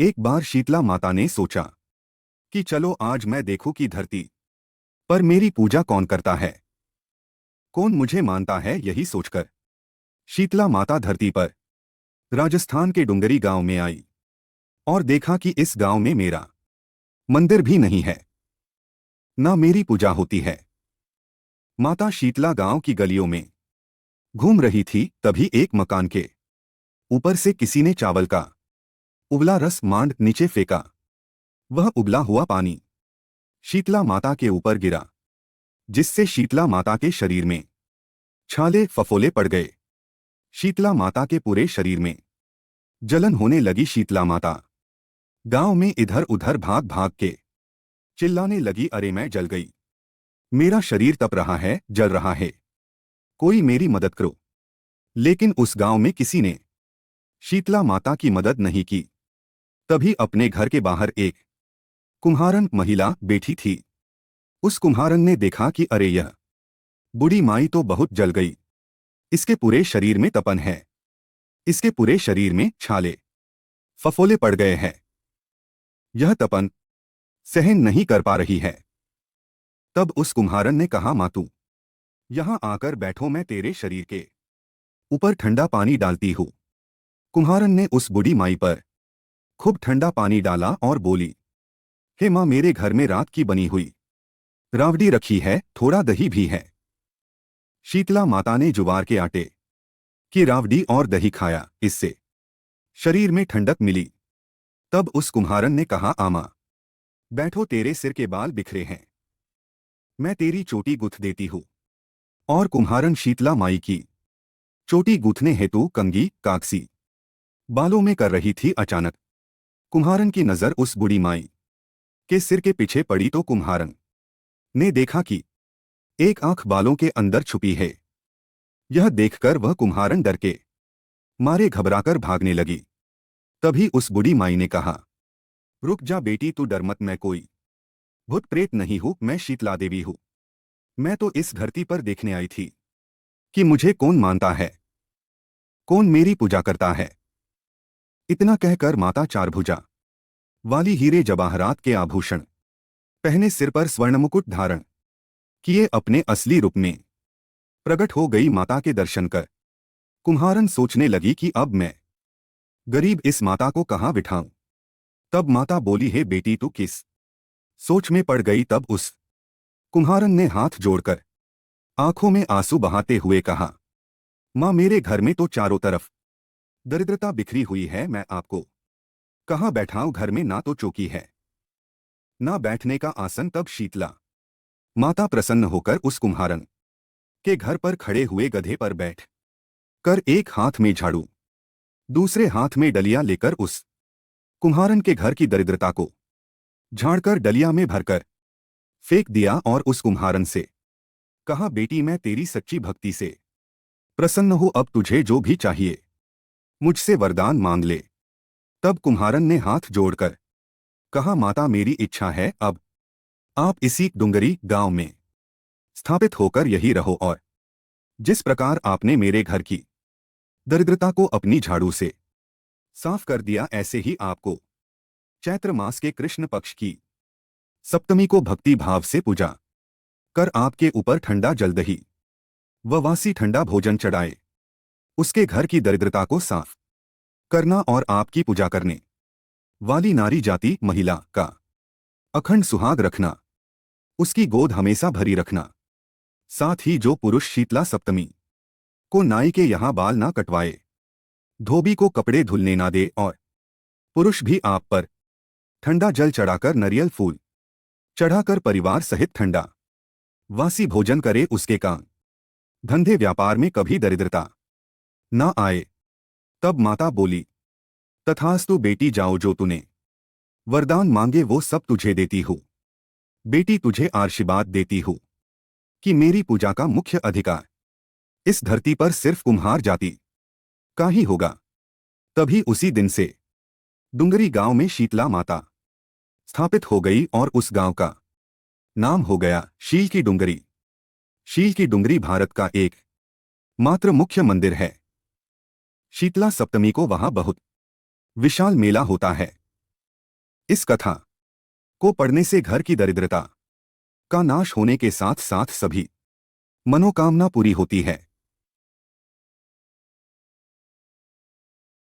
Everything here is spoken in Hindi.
एक बार शीतला माता ने सोचा कि चलो आज मैं देखूं कि धरती पर मेरी पूजा कौन करता है, कौन मुझे मानता है। यही सोचकर शीतला माता धरती पर राजस्थान के डुंगरी गांव में आई और देखा कि इस गांव में मेरा मंदिर भी नहीं है, ना मेरी पूजा होती है। माता शीतला गांव की गलियों में घूम रही थी, तभी एक मकान के ऊपर से किसी ने चावल का उबला रस मांड नीचे फेंका। वह उबला हुआ पानी शीतला माता के ऊपर गिरा, जिससे शीतला माता के शरीर में छाले फफोले पड़ गए। शीतला माता के पूरे शरीर में जलन होने लगी। शीतला माता गांव में इधर उधर भाग भाग के चिल्लाने लगी, अरे मैं जल गई, मेरा शरीर तप रहा है, जल रहा है, कोई मेरी मदद करो। लेकिन उस गांव में किसी ने शीतला माता की मदद नहीं की। तभी अपने घर के बाहर एक कुम्हारन महिला बैठी थी। उस कुम्हारन ने देखा कि अरे यह बूढ़ी माई तो बहुत जल गई, इसके पूरे शरीर में तपन है, इसके पूरे शरीर में छाले फफोले पड़ गए हैं, यह तपन सहन नहीं कर पा रही है। तब उस कुम्हारन ने कहा, मातू यहां आकर बैठो, मैं तेरे शरीर के ऊपर ठंडा पानी डालती हूं। कुम्हारन ने उस बूढ़ी माई पर खूब ठंडा पानी डाला और बोली, हे मां, मेरे घर में रात की बनी हुई रावड़ी रखी है, थोड़ा दही भी है। शीतला माता ने ज्वार के आटे की रावड़ी और दही खाया, इससे शरीर में ठंडक मिली। तब उस कुम्हारन ने कहा, आमा बैठो, तेरे सिर के बाल बिखरे हैं, मैं तेरी चोटी गुथ देती हूं। और कुम्हारन शीतला माई की चोटी गूंथने हेतु कंघी काकसी बालों में कर रही थी। अचानक कुम्हारन की नजर उस बूढ़ी माई के सिर के पीछे पड़ी तो कुम्हारन ने देखा कि एक आंख बालों के अंदर छुपी है। यह देखकर वह कुम्हारन डर के मारे घबराकर भागने लगी। तभी उस बूढ़ी माई ने कहा, रुक जा बेटी, तू डर मत, मैं कोई भूत प्रेत नहीं हूं, मैं शीतला देवी हूं। मैं तो इस धरती पर देखने आई थी कि मुझे कौन मानता है, कौन मेरी पूजा करता है। इतना कहकर माता चारभुजा वाली हीरे जवाहरात के आभूषण पहने, सिर पर स्वर्ण मुकुट धारण किए अपने असली रूप में प्रकट हो गई। माता के दर्शन कर कुम्हारन सोचने लगी कि अब मैं गरीब इस माता को कहां बिठाऊं। तब माता बोली, हे बेटी, तू किस सोच में पड़ गई। तब उस कुम्हारन ने हाथ जोड़कर आंखों में आंसू बहाते हुए कहा, मां, मेरे घर में तो चारों तरफ दरिद्रता बिखरी हुई है, मैं आपको कहां बैठाऊं। घर में ना तो चौकी है, ना बैठने का आसन। तब शीतला माता प्रसन्न होकर उस कुम्हारन के घर पर खड़े हुए गधे पर बैठ कर एक हाथ में झाड़ू, दूसरे हाथ में डलिया लेकर उस कुम्हारन के घर की दरिद्रता को झाड़कर डलिया में भरकर फेंक दिया और उस कुम्हारन से कहा, बेटी, मैं तेरी सच्ची भक्ति से प्रसन्न हूं, अब तुझे जो भी चाहिए मुझसे वरदान मांग ले। तब कुम्हारन ने हाथ जोड़कर कहा, माता, मेरी इच्छा है अब आप इसी डुंगरी गांव में स्थापित होकर यही रहो, और जिस प्रकार आपने मेरे घर की दरिद्रता को अपनी झाड़ू से साफ कर दिया, ऐसे ही आपको चैत्र मास के कृष्ण पक्ष की सप्तमी को भक्ति भाव से पूजा कर आपके ऊपर ठंडा जल दही व वासी ठंडा भोजन चढ़ाए, उसके घर की दरिद्रता को साफ करना और आपकी पूजा करने वाली नारी जाति महिला का अखंड सुहाग रखना, उसकी गोद हमेशा भरी रखना। साथ ही जो पुरुष शीतला सप्तमी को नाई के यहां बाल ना कटवाए, धोबी को कपड़े धुलने ना दे, और पुरुष भी आप पर ठंडा जल चढ़ाकर नरियल फूल चढ़ाकर परिवार सहित ठंडा वासी भोजन करे, उसके काम धंधे व्यापार में कभी दरिद्रता ना आए। तब माता बोली, तथास्तु बेटी, जाओ, जो तूने वरदान मांगे वो सब तुझे देती हूं। बेटी, तुझे आशीर्वाद देती हूं कि मेरी पूजा का मुख्य अधिकार इस धरती पर सिर्फ कुम्हार जाति का ही होगा। तभी उसी दिन से डुंगरी गांव में शीतला माता स्थापित हो गई और उस गांव का नाम हो गया शील की डुंगरी। शील की डुंगरी भारत का एक मात्र मुख्य मंदिर है। शीतला सप्तमी को वहां बहुत विशाल मेला होता है। इस कथा को पढ़ने से घर की दरिद्रता का नाश होने के साथ साथ सभी मनोकामना पूरी होती है।